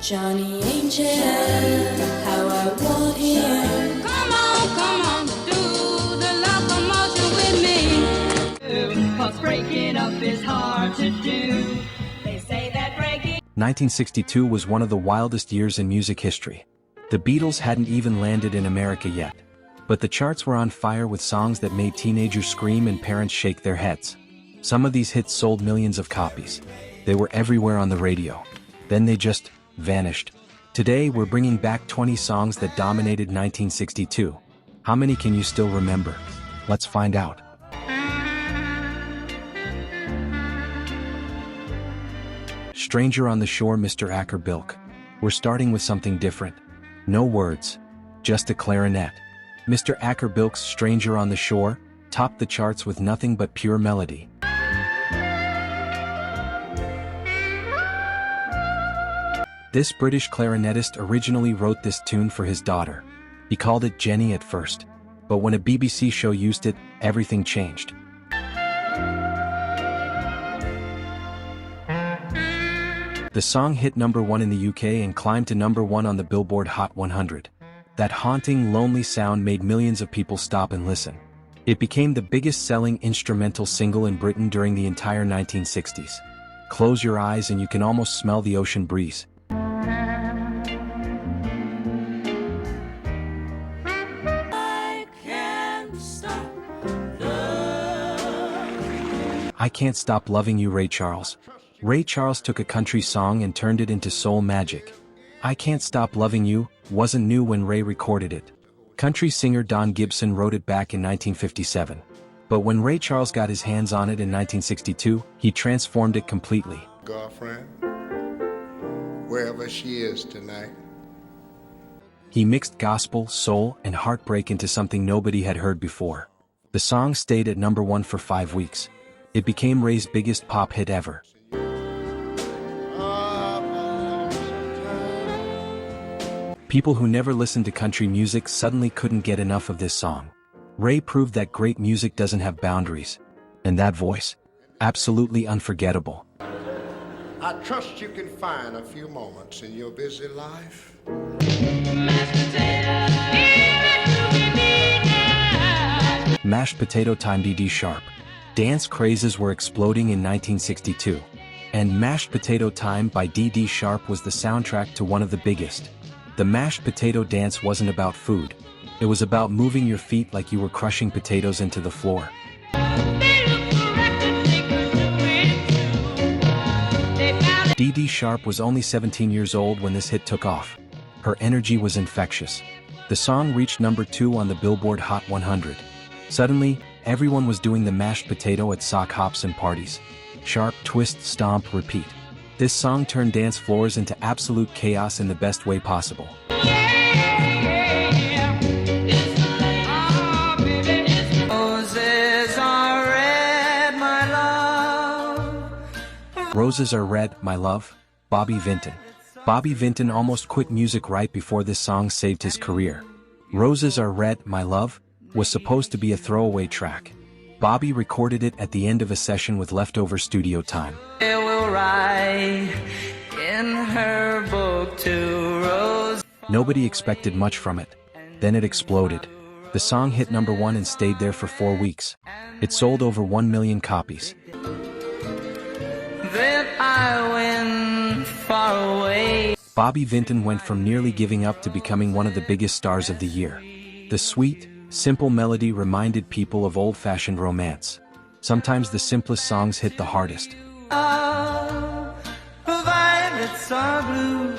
Johnny Angel, how I want him. Come on, do the locomotion with me. 'Cause breaking up is hard to do. They say that breaking. 1962 was one of the wildest years in music history. The Beatles hadn't even landed in America yet. But the charts were on fire with songs that made teenagers scream and parents shake their heads. Some of these hits sold millions of copies. They were everywhere on the radio. Then they just vanished. Today we're bringing back 20 songs that dominated 1962. How many can you still remember? Let's find out. Stranger on the Shore, Mr. Acker-Bilk. We're starting with something different. No words, just a clarinet. Mr. Acker-Bilk's Stranger on the Shore topped the charts with nothing but pure melody. This British clarinetist originally wrote this tune for his daughter. He called it Jenny at first, but when a BBC show used it, everything changed. The song hit #1 in the UK and climbed to #1 on the Billboard Hot 100. That haunting, lonely sound made millions of people stop and listen. It became the biggest-selling instrumental single in Britain during the entire 1960s. Close your eyes and you can almost smell the ocean breeze. I Can't Stop Loving You, Ray Charles. Ray Charles took a country song and turned it into soul magic. I Can't Stop Loving You wasn't new when Ray recorded it. Country singer Don Gibson wrote it back in 1957. But when Ray Charles got his hands on it in 1962, he transformed it completely. Girlfriend, wherever she is tonight. He mixed gospel, soul, and heartbreak into something nobody had heard before. The song stayed at #1 for 5 weeks. It became Ray's biggest pop hit ever. People who never listened to country music suddenly couldn't get enough of this song. Ray proved that great music doesn't have boundaries. And that voice, absolutely unforgettable. I trust you can find a few moments in your busy life. Mashed Potato Time, D.D. Sharp. Dance crazes were exploding in 1962. And Mashed Potato Time by D.D. Sharp was the soundtrack to one of the biggest. The mashed potato dance wasn't about food. It was about moving your feet like you were crushing potatoes into the floor. D.D. Sharp was only 17 years old when this hit took off. Her energy was infectious. The song reached #2 on the Billboard Hot 100. Suddenly, everyone was doing the mashed potato at sock hops and parties. Sharp, twist, stomp, repeat. This song turned dance floors into absolute chaos in the best way possible. Roses are red, my love. Roses Are Red, My Love, Bobby Vinton. Bobby Vinton almost quit music right before this song saved his career. Roses Are Red, My Love was supposed to be a throwaway track. Bobby recorded it at the end of a session with leftover studio time. It will write in her book to Rose. Nobody expected much from it. Then it exploded. The song hit #1 and stayed there for 4 weeks. It sold over 1 million copies. Then I went far away. Bobby Vinton went from nearly giving up to becoming one of the biggest stars of the year. The sweet, simple melody reminded people of old-fashioned romance. Sometimes the simplest songs hit the hardest. Violets are blue.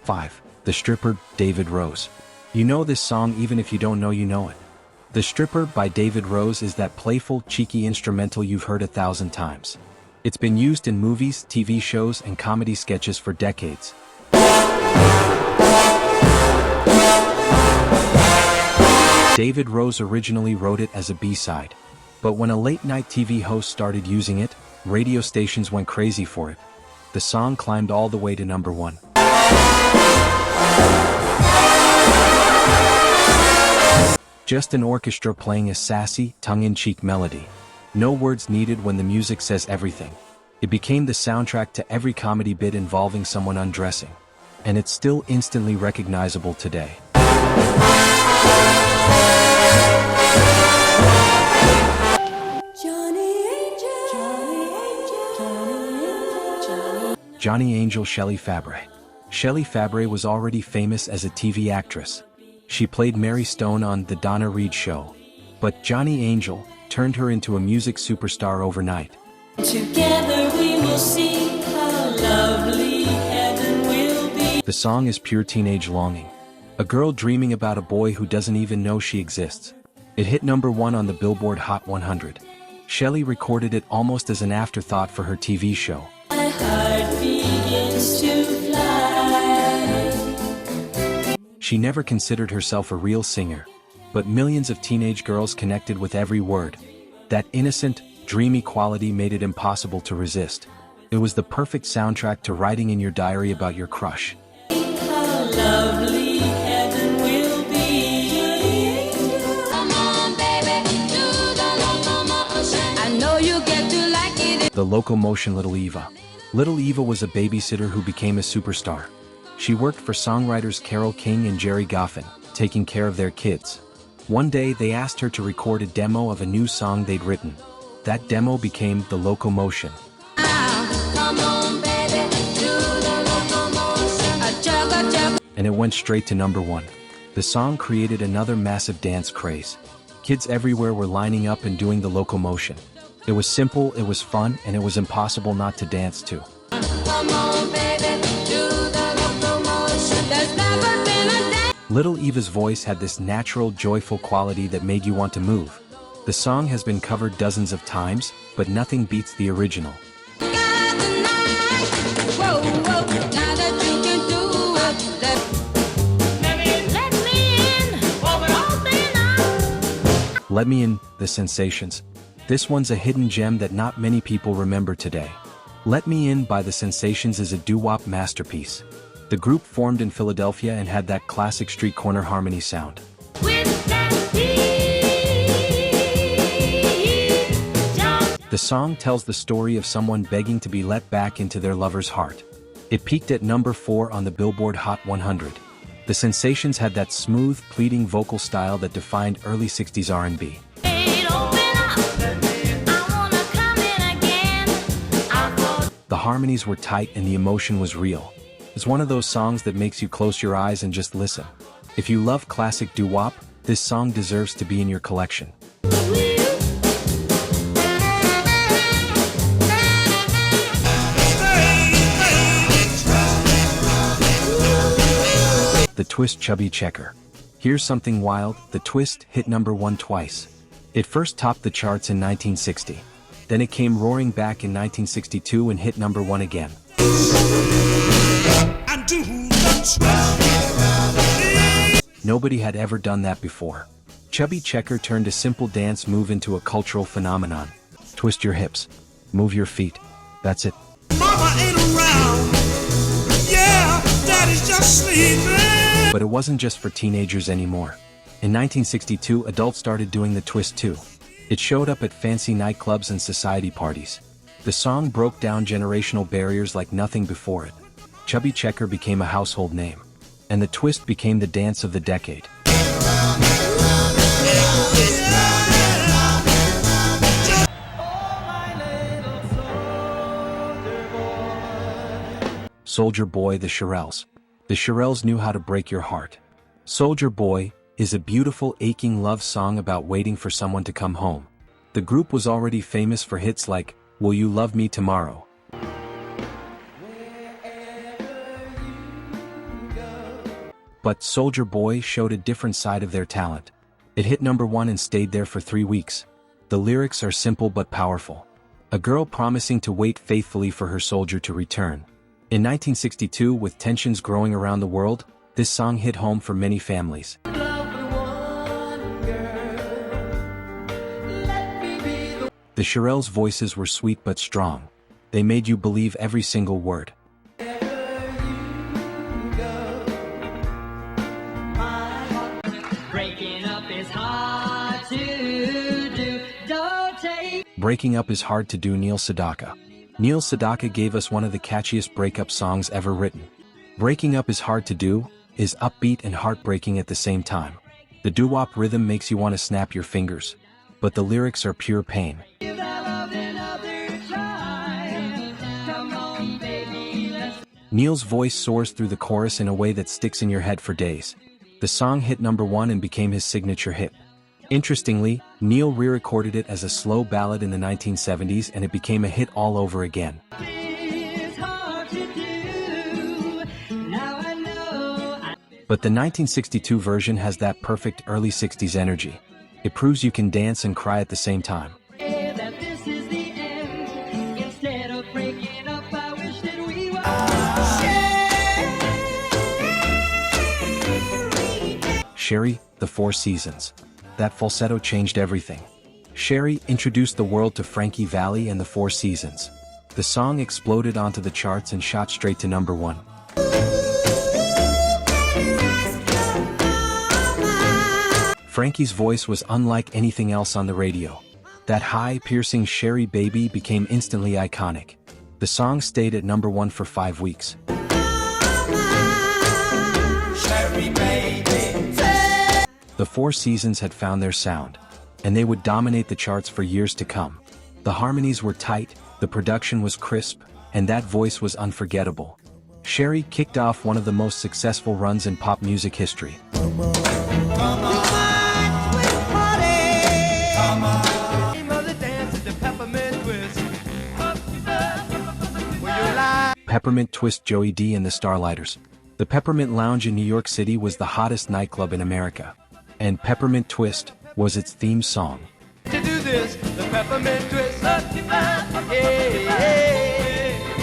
5. The Stripper, David Rose. You know this song even if you don't know you know it. The Stripper by David Rose is that playful, cheeky instrumental you've heard 1,000 times. It's been used in movies, TV shows, and comedy sketches for decades. David Rose originally wrote it as a B-side. But when a late-night TV host started using it, radio stations went crazy for it. The song climbed all the way to #1. Just an orchestra playing a sassy, tongue-in-cheek melody. No words needed when the music says everything. It became the soundtrack to every comedy bit involving someone undressing. And it's still instantly recognizable today. Johnny Angel Shelley Fabre. Shelley Fabre was already famous as a TV actress. She played Mary Stone on The Donna Reed Show. But Johnny Angel turned her into a music superstar overnight. Together we will see how lovely heaven will be. The song is pure teenage longing. A girl dreaming about a boy who doesn't even know she exists. It hit #1 on the Billboard Hot 100. Shelley recorded it almost as an afterthought for her TV show. My heart begins to fly. She never considered herself a real singer, but millions of teenage girls connected with every word. That innocent, dreamy quality made it impossible to resist. It was the perfect soundtrack to writing in your diary about your crush. How lovely heaven will be. Come on, baby, do the locomotion. I know you get to like it. The Loco-Motion Little Eva. Little Eva was a babysitter who became a superstar. She worked for songwriters Carole King and Jerry Goffin, taking care of their kids. One day they asked her to record a demo of a new song they'd written. That demo became the Loco-Motion. Come on, baby, do the locomotion. A chugga. And it went straight to #1. The song created another massive dance craze. Kids everywhere were lining up and doing the Loco-Motion. It was simple, it was fun, and it was impossible not to dance to. Come on, baby, do the locomotion. There's never been a day. Little Eva's voice had this natural, joyful quality that made you want to move. The song has been covered dozens of times, but nothing beats the original. Got the night. Whoa, whoa, now that you can do it, let me in, open up. Let Me In, The Sensations. This one's a hidden gem that not many people remember today. Let Me In by The Sensations is a doo-wop masterpiece. The group formed in Philadelphia and had that classic street corner harmony sound. With that beat, The song tells the story of someone begging to be let back into their lover's heart. It peaked at #4 on the Billboard Hot 100. The Sensations had that smooth, pleading vocal style that defined early 60s R&B. The harmonies were tight and the emotion was real. It's one of those songs that makes you close your eyes and just listen. If you love classic doo-wop, this song deserves to be in your collection. The Twist Chubby Checker. Here's something wild, The Twist hit #1 twice. It first topped the charts in 1960. Then it came roaring back in 1962 and hit #1 again. Nobody had ever done that before. Chubby Checker turned a simple dance move into a cultural phenomenon. Twist your hips. Move your feet. That's it. Mama ain't around. Yeah, daddy's just sleeping. But it wasn't just for teenagers anymore. In 1962, adults started doing the twist too. It showed up at fancy nightclubs and society parties. The song broke down generational barriers like nothing before it. Chubby Checker became a household name. And the twist became the dance of the decade. Soldier Boy, the Shirelles. The Shirelles knew how to break your heart. Soldier Boy is a beautiful, aching love song about waiting for someone to come home. The group was already famous for hits like, Will You Love Me Tomorrow? But Soldier Boy showed a different side of their talent. It hit #1 and stayed there for 3 weeks. The lyrics are simple but powerful. A girl promising to wait faithfully for her soldier to return. In 1962, with tensions growing around the world, this song hit home for many families. The Shirelles' voices were sweet but strong. They made you believe every single word. Breaking Up Is Hard to Do. Neil Sedaka. Neil Sedaka gave us one of the catchiest breakup songs ever written. Breaking Up Is Hard to Do is upbeat and heartbreaking at the same time. The doo-wop rhythm makes you want to snap your fingers, but the lyrics are pure pain. Neil's voice soars through the chorus in a way that sticks in your head for days. The song hit #1 and became his signature hit. Interestingly, Neil re-recorded it as a slow ballad in the 1970s and it became a hit all over again. But the 1962 version has that perfect early 60s energy. It proves you can dance and cry at the same time. Sherry, The Four Seasons. That falsetto changed everything. Sherry introduced the world to Frankie Valli and the Four Seasons. The song exploded onto the charts and shot straight to #1. Frankie's voice was unlike anything else on the radio. That high, piercing Sherry Baby became instantly iconic. The song stayed at #1 for 5 weeks. Sherry Baby. The Four Seasons had found their sound, and they would dominate the charts for years to come. The harmonies were tight, the production was crisp, and that voice was unforgettable. Sherry kicked off one of the most successful runs in pop music history. Peppermint Twist. Joey D and the Starlighters. The Peppermint Lounge in New York City was the hottest nightclub in America, and Peppermint Twist was its theme song. To do this, the peppermint twist.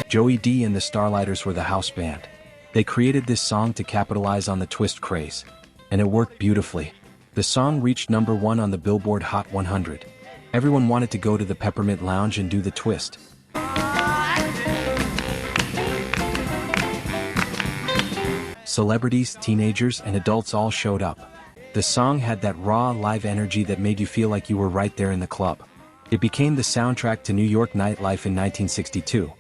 Joey D and the Starlighters were the house band. They created this song to capitalize on the twist craze, and it worked beautifully. The song reached #1 on the Billboard Hot 100. Everyone wanted to go to the Peppermint Lounge and do the twist. Celebrities, teenagers, and adults all showed up. The song had that raw, live energy that made you feel like you were right there in the club. It became the soundtrack to New York nightlife in 1962.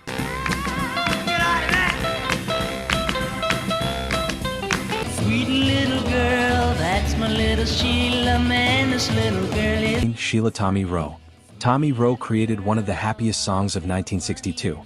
Sweet little girl, that's my little Sheila, man, this little girl is... Sheila. Tommy Roe. Tommy Roe created one of the happiest songs of 1962.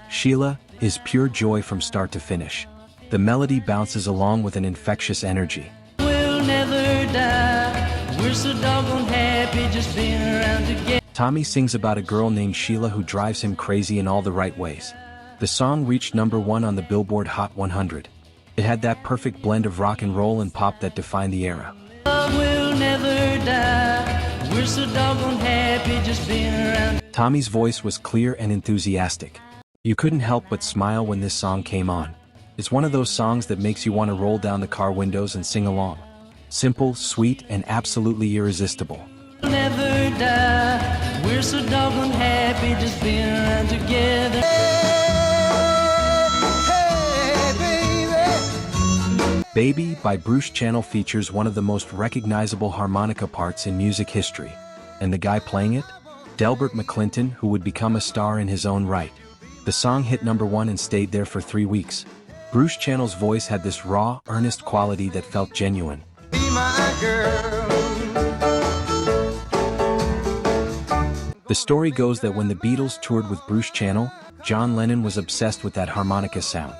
Sheila is pure joy from start to finish. The melody bounces along with an infectious energy. We'll never die, we're so doggone happy just being around together. Tommy sings about a girl named Sheila who drives him crazy in all the right ways. The song reached #1 on the Billboard Hot 100. It had that perfect blend of rock and roll and pop that defined the era. We'll never die, we're so doggone happy just being around. Tommy's voice was clear and enthusiastic. You couldn't help but smile when this song came on. It's one of those songs that makes you want to roll down the car windows and sing along. Simple, sweet, and absolutely irresistible. We'll never die, we're so doggone happy just being around together. Baby by Bruce Channel features one of the most recognizable harmonica parts in music history. And the guy playing it? Delbert McClinton, who would become a star in his own right. The song hit #1 and stayed there for 3 weeks. Bruce Channel's voice had this raw, earnest quality that felt genuine. Be my girl. The story goes that when the Beatles toured with Bruce Channel, John Lennon was obsessed with that harmonica sound.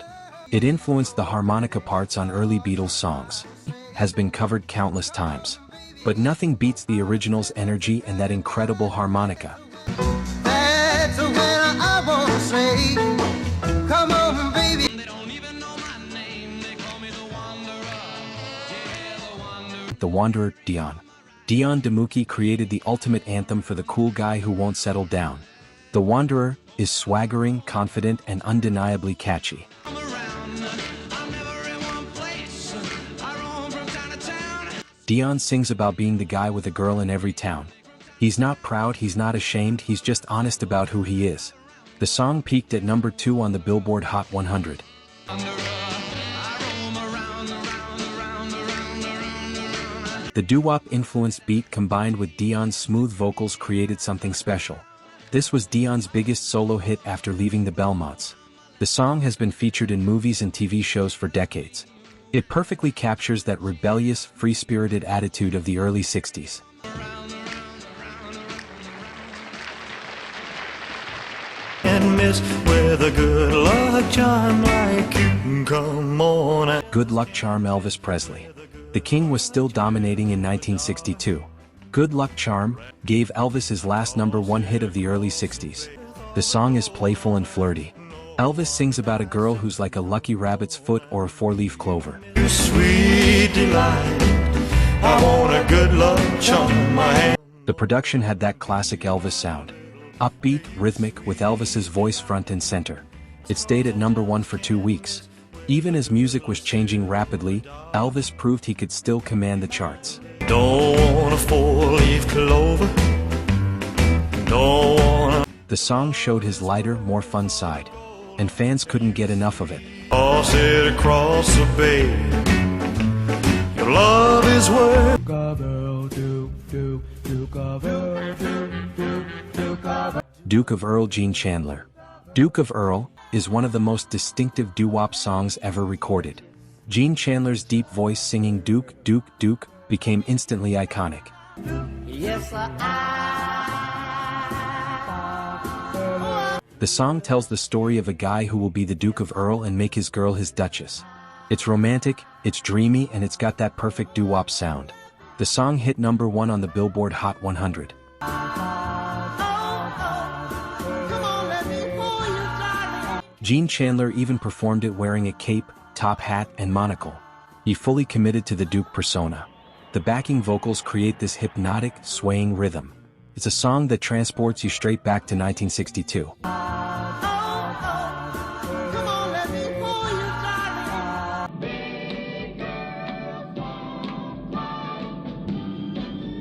It influenced the harmonica parts on early Beatles songs. Has been covered countless times. But nothing beats the original's energy and that incredible harmonica. That's when I wanna say, come on, baby. The Wanderer. Dion. Dion DeMucci created the ultimate anthem for the cool guy who won't settle down. The Wanderer is swaggering, confident, and undeniably catchy. Dion sings about being the guy with a girl in every town. He's not proud, he's not ashamed, he's just honest about who he is. The song peaked at #2 on the Billboard Hot 100. The doo-wop influenced beat combined with Dion's smooth vocals created something special. This was Dion's biggest solo hit after leaving the Belmonts. The song has been featured in movies and TV shows for decades. It perfectly captures that rebellious, free-spirited attitude of the early 60s. And miss with a good luck charm like you. Come on. Good Luck Charm. Elvis Presley. The King was still dominating in 1962. Good Luck Charm gave Elvis his last #1 hit of the early 60s. The song is playful and flirty. Elvis sings about a girl who's like a lucky rabbit's foot or a four-leaf clover. You sweet delight, I want a good luck charm in my hand. The production had that classic Elvis sound. Upbeat, rhythmic, with Elvis's voice front and center. It stayed at #1 for 2 weeks. Even as music was changing rapidly, Elvis proved he could still command the charts. Don't want a four-leaf clover. Don't wanna The song showed his lighter, more fun side, and fans couldn't get enough of it. toss it across the bay. Your love is worth. Duke of Earl. Gene Chandler. Duke of Earl is one of the most distinctive doo-wop songs ever recorded. Gene Chandler's deep voice singing Duke, Duke, Duke became instantly iconic. The song tells the story of a guy who will be the Duke of Earl and make his girl his Duchess. It's romantic, it's dreamy, and it's got that perfect doo-wop sound. The song hit #1 on the Billboard Hot 100. Gene Chandler even performed it wearing a cape, top hat, and monocle. He fully committed to the Duke persona. The backing vocals create this hypnotic, swaying rhythm. It's a song that transports you straight back to 1962.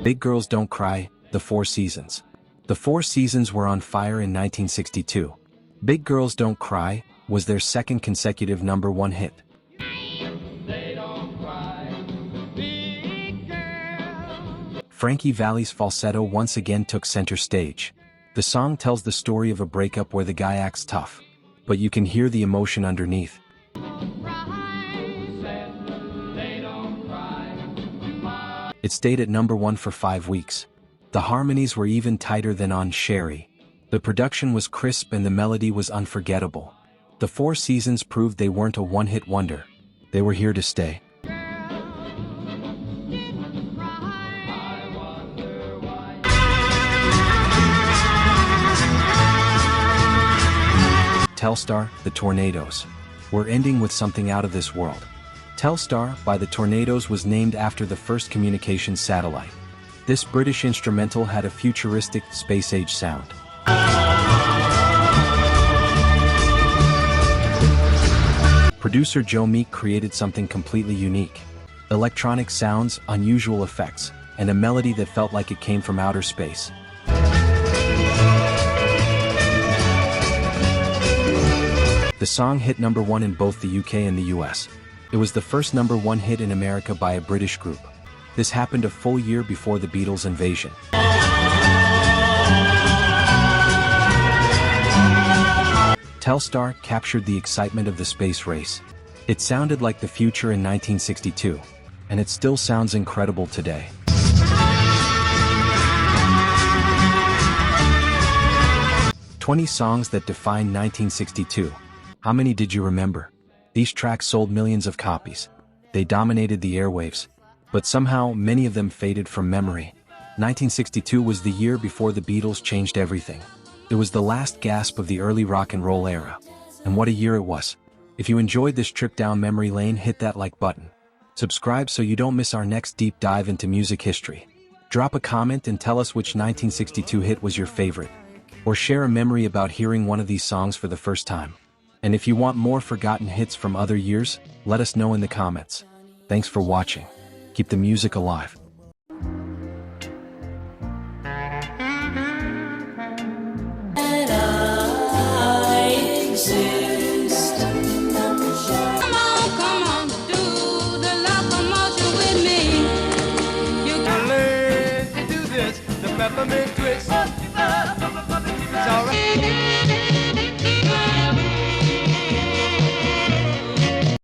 Big Girls Don't Cry, The Four Seasons. The Four Seasons were on fire in 1962. Big Girls Don't Cry was their second consecutive #1 hit. Frankie Valli's falsetto once again took center stage. The song tells the story of a breakup where the guy acts tough, but you can hear the emotion underneath. It stayed at #1 for 5 weeks. The harmonies were even tighter than on Sherry. The production was crisp and the melody was unforgettable. The Four Seasons proved they weren't a one-hit wonder. They were here to stay. Telstar, The Tornadoes. We're ending with something out of this world. Telstar, by The Tornadoes, was named after the first communications satellite. This British instrumental had a futuristic, space-age sound. Producer Joe Meek created something completely unique. Electronic sounds, unusual effects, and a melody that felt like it came from outer space. The song hit #1 in both the UK and the US. It was the first #1 hit in America by a British group. This happened a full year before the Beatles' invasion. Telstar captured the excitement of the space race. It sounded like the future in 1962, and it still sounds incredible today. "20 songs that defined 1962. How many did you remember? These tracks sold millions of copies. They dominated the airwaves. But somehow, many of them faded from memory. 1962 was the year before the Beatles changed everything. It was the last gasp of the early rock and roll era. And what a year it was. If you enjoyed this trip down memory lane, hit that like button. Subscribe so you don't miss our next deep dive into music history. Drop a comment and tell us which 1962 hit was your favorite. Or share a memory about hearing one of these songs for the first time. And if you want more forgotten hits from other years, let us know in the comments. Thanks for watching. Keep the music alive. Come on, do the locomotion with me. You got Learn to do this, the peppermint twist. Thank you.